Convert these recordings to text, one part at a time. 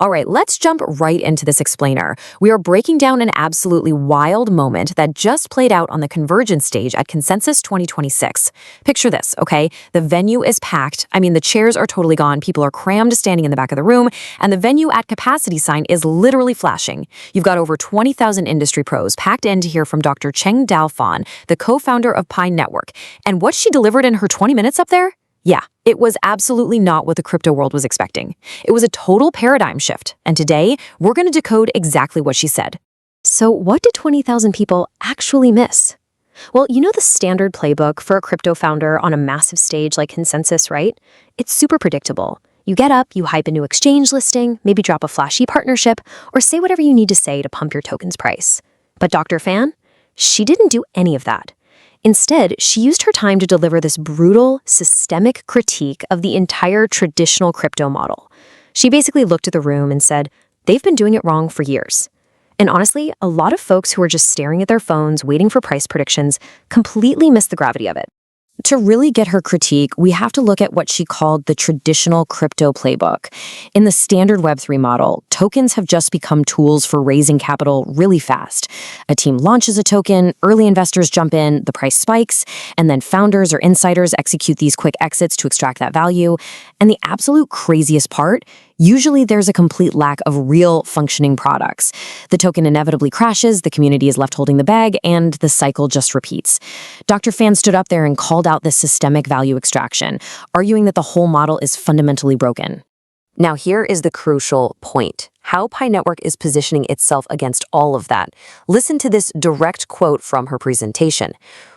All right, let's jump right into this explainer. We are breaking down an absolutely wild moment that just played out on the convergence stage at Consensus 2026. Picture this, okay? The venue is packed. I mean, the chairs are totally gone. People are crammed standing in the back of the room, and the venue at capacity sign is literally flashing. You've got over 20,000 industry pros packed in to hear from Dr. Chengdiao Fan, the co-founder of Pi Network. And what she delivered in her 20 minutes up there? Yeah, it was absolutely not what the crypto world was expecting. It was a total paradigm shift, and today, we're going to decode exactly what she said. So what did 20,000 people actually miss? Well, you know the standard playbook for a crypto founder on a massive stage like Consensus, right? It's super predictable. You get up, you hype a new exchange listing, maybe drop a flashy partnership, or say whatever you need to say to pump your token's price. But Dr. Fan? She didn't do any of that. Instead, she used her time to deliver this brutal, systemic critique of the entire traditional crypto model. She basically looked at the room and said, they've been doing it wrong for years. And honestly, a lot of folks who are just staring at their phones, waiting for price predictions, completely missed the gravity of it. To really get her critique, we have to look at what she called the traditional crypto playbook. In the standard Web3 model, tokens have just become tools for raising capital really fast. A team launches a token, early investors jump in, the price spikes, and then founders or insiders execute these quick exits to extract that value. And the absolute craziest part, usually there's a complete lack of real functioning products. The token inevitably crashes, the community is left holding the bag, and the cycle just repeats. Dr. Fan stood up there and called out this systemic value extraction, arguing that the whole model is fundamentally broken. Now here is the crucial point, how Pi Network is positioning itself against all of that. Listen to this direct quote from her presentation.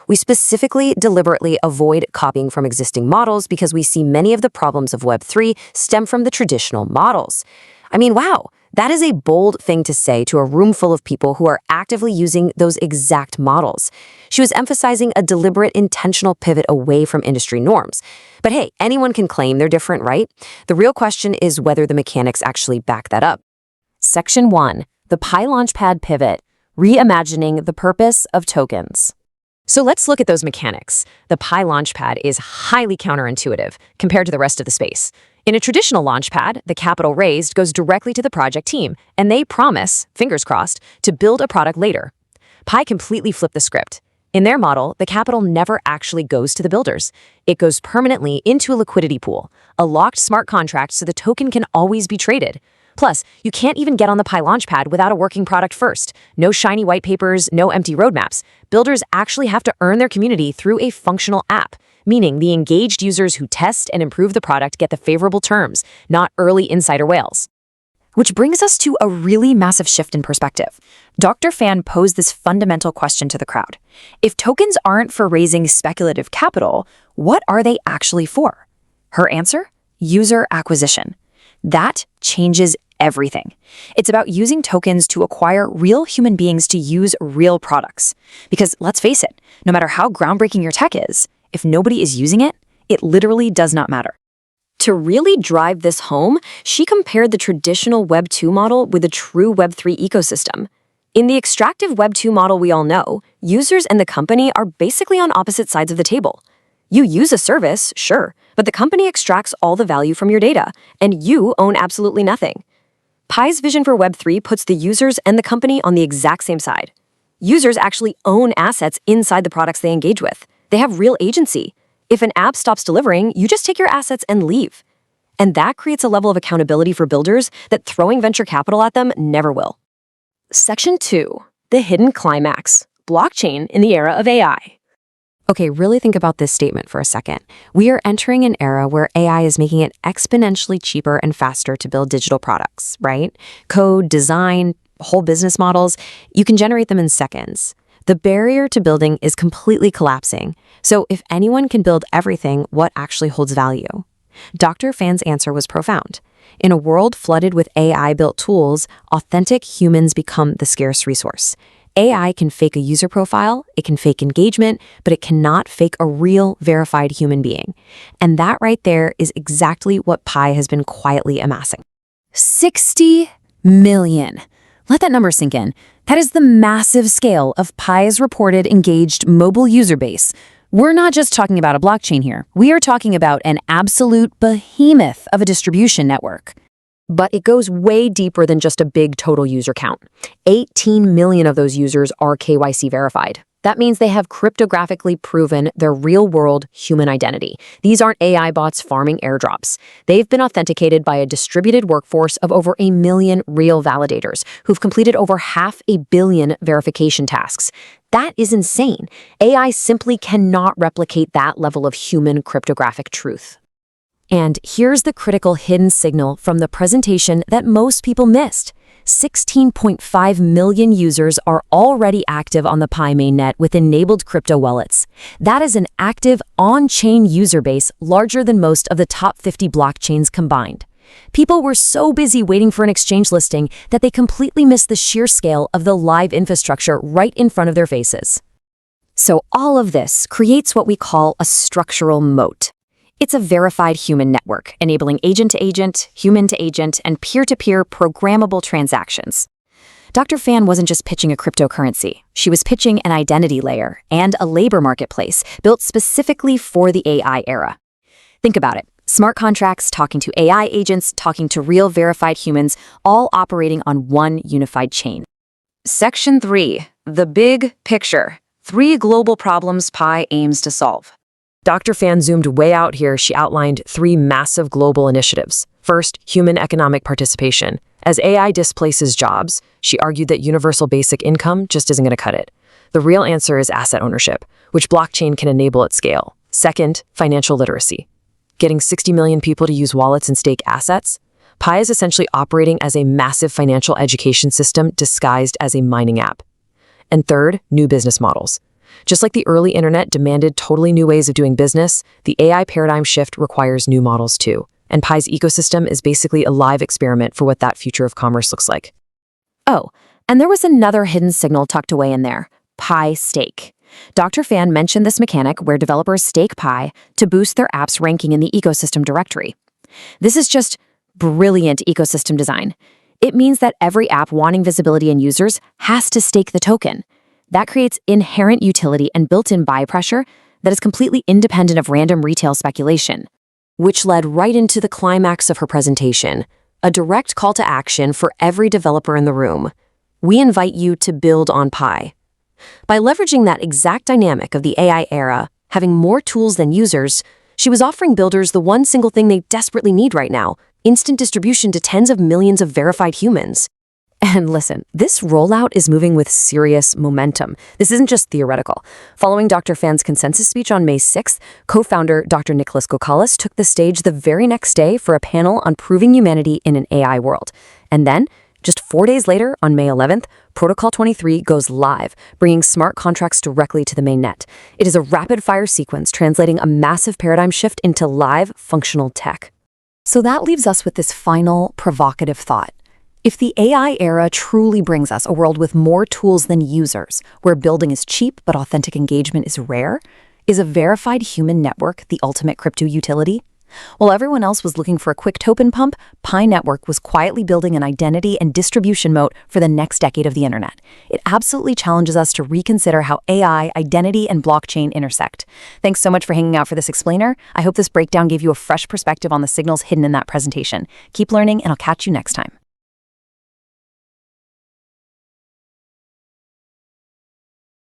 We specifically, deliberately avoid copying from existing models because we see many of the problems of Web3 stem from the traditional models. I mean, wow, that is a bold thing to say to a room full of people who are actively using those exact models. She was emphasizing a deliberate, intentional pivot away from industry norms. But hey, anyone can claim they're different, right? The real question is whether the mechanics actually back that up. Section 1. The Pi Launchpad Pivot, Reimagining the Purpose of Tokens. So let's look at those mechanics. The Pi Launchpad is highly counterintuitive compared to the rest of the space. In a traditional Launchpad, the capital raised goes directly to the project team, and they promise, fingers crossed, to build a product later. Pi completely flipped the script. In their model, the capital never actually goes to the builders. It goes permanently into a liquidity pool, a locked smart contract so the token can always be traded. Plus, you can't even get on the Pi Launchpad without a working product first. No shiny white papers, no empty roadmaps. Builders actually have to earn their community through a functional app, meaning the engaged users who test and improve the product get the favorable terms, not early insider whales. Which brings us to a really massive shift in perspective. Dr. Fan posed this fundamental question to the crowd. If tokens aren't for raising speculative capital, what are they actually for? Her answer? User acquisition. That changes everything. It's about using tokens to acquire real human beings to use real products. Because let's face it, no matter how groundbreaking your tech is, if nobody is using it, it literally does not matter. To really drive this home, she compared the traditional Web 2 model with a true Web 3 ecosystem. In the extractive Web 2 model we all know, users and the company are basically on opposite sides of the table. You use a service, sure, but the company extracts all the value from your data, and you own absolutely nothing. Pi's vision for Web 3 puts the users and the company on the exact same side. Users actually own assets inside the products they engage with. They have real agency. If an app stops delivering, you just take your assets and leave. And that creates a level of accountability for builders that throwing venture capital at them never will. Section 2. The Hidden Climax. Blockchain in the Era of AI. Okay, really think about this statement for a second. We are entering an era where AI is making it exponentially cheaper and faster to build digital products, right? Code, design, whole business models, you can generate them in seconds. The barrier to building is completely collapsing. So if anyone can build everything, what actually holds value? Dr. Fan's answer was profound. In a world flooded with AI-built tools, authentic humans become the scarce resource. AI can fake a user profile, it can fake engagement, but it cannot fake a real, verified human being. And that right there is exactly what Pi has been quietly amassing. 60 million. Let that number sink in. That is the massive scale of Pi's reported engaged mobile user base. We're not just talking about a blockchain here. We are talking about an absolute behemoth of a distribution network. But it goes way deeper than just a big total user count. 18 million of those users are KYC verified. That means they have cryptographically proven their real-world human identity. These aren't AI bots farming airdrops. They've been authenticated by a distributed workforce of over 1 million real validators who've completed over 500 million verification tasks. That is insane. AI simply cannot replicate that level of human cryptographic truth. And here's the critical hidden signal from the presentation that most people missed. 16.5 million users are already active on the Pi mainnet with enabled crypto wallets. That is an active on-chain user base larger than most of the top 50 blockchains combined. People were so busy waiting for an exchange listing that they completely missed the sheer scale of the live infrastructure right in front of their faces. So all of this creates what we call a structural moat. It's a verified human network, enabling agent-to-agent, human-to-agent, and peer-to-peer programmable transactions. Dr. Fan wasn't just pitching a cryptocurrency. She was pitching an identity layer and a labor marketplace built specifically for the AI era. Think about it. Smart contracts talking to AI agents, talking to real verified humans, all operating on one unified chain. Section 3. The Big Picture. 3 global problems Pi aims to solve. Dr. Fan zoomed way out here. She outlined 3 massive global initiatives. First, human economic participation. As AI displaces jobs, she argued that universal basic income just isn't going to cut it. The real answer is asset ownership, which blockchain can enable at scale. Second, financial literacy. Getting 60 million people to use wallets and stake assets? Pi is essentially operating as a massive financial education system disguised as a mining app. And third, new business models. Just like the early internet demanded totally new ways of doing business, the AI paradigm shift requires new models too. And Pi's ecosystem is basically a live experiment for what that future of commerce looks like. Oh, and there was another hidden signal tucked away in there, Pi Stake. Dr. Fan mentioned this mechanic where developers stake Pi to boost their app's ranking in the ecosystem directory. This is just brilliant ecosystem design. It means that every app wanting visibility in users has to stake the token. That creates inherent utility and built-in buy pressure that is completely independent of random retail speculation, which led right into the climax of her presentation, a direct call to action for every developer in the room. We invite you to build on Pi. By leveraging that exact dynamic of the AI era, having more tools than users, she was offering builders the one single thing they desperately need right now, instant distribution to tens of millions of verified humans. And listen, this rollout is moving with serious momentum. This isn't just theoretical. Following Dr. Fan's consensus speech on May 6th, co-founder Dr. Kokkalis took the stage the very next day for a panel on proving humanity in an AI world. And then, just 4 days later, on May 11th, Protocol 23 goes live, bringing smart contracts directly to the mainnet. It is a rapid-fire sequence translating a massive paradigm shift into live, functional tech. So that leaves us with this final, provocative thought. If the AI era truly brings us a world with more tools than users, where building is cheap but authentic engagement is rare, is a verified human network the ultimate crypto utility? While everyone else was looking for a quick token pump, Pi Network was quietly building an identity and distribution moat for the next decade of the internet. It absolutely challenges us to reconsider how AI, identity, and blockchain intersect. Thanks so much for hanging out for this explainer. I hope this breakdown gave you a fresh perspective on the signals hidden in that presentation. Keep learning, and I'll catch you next time.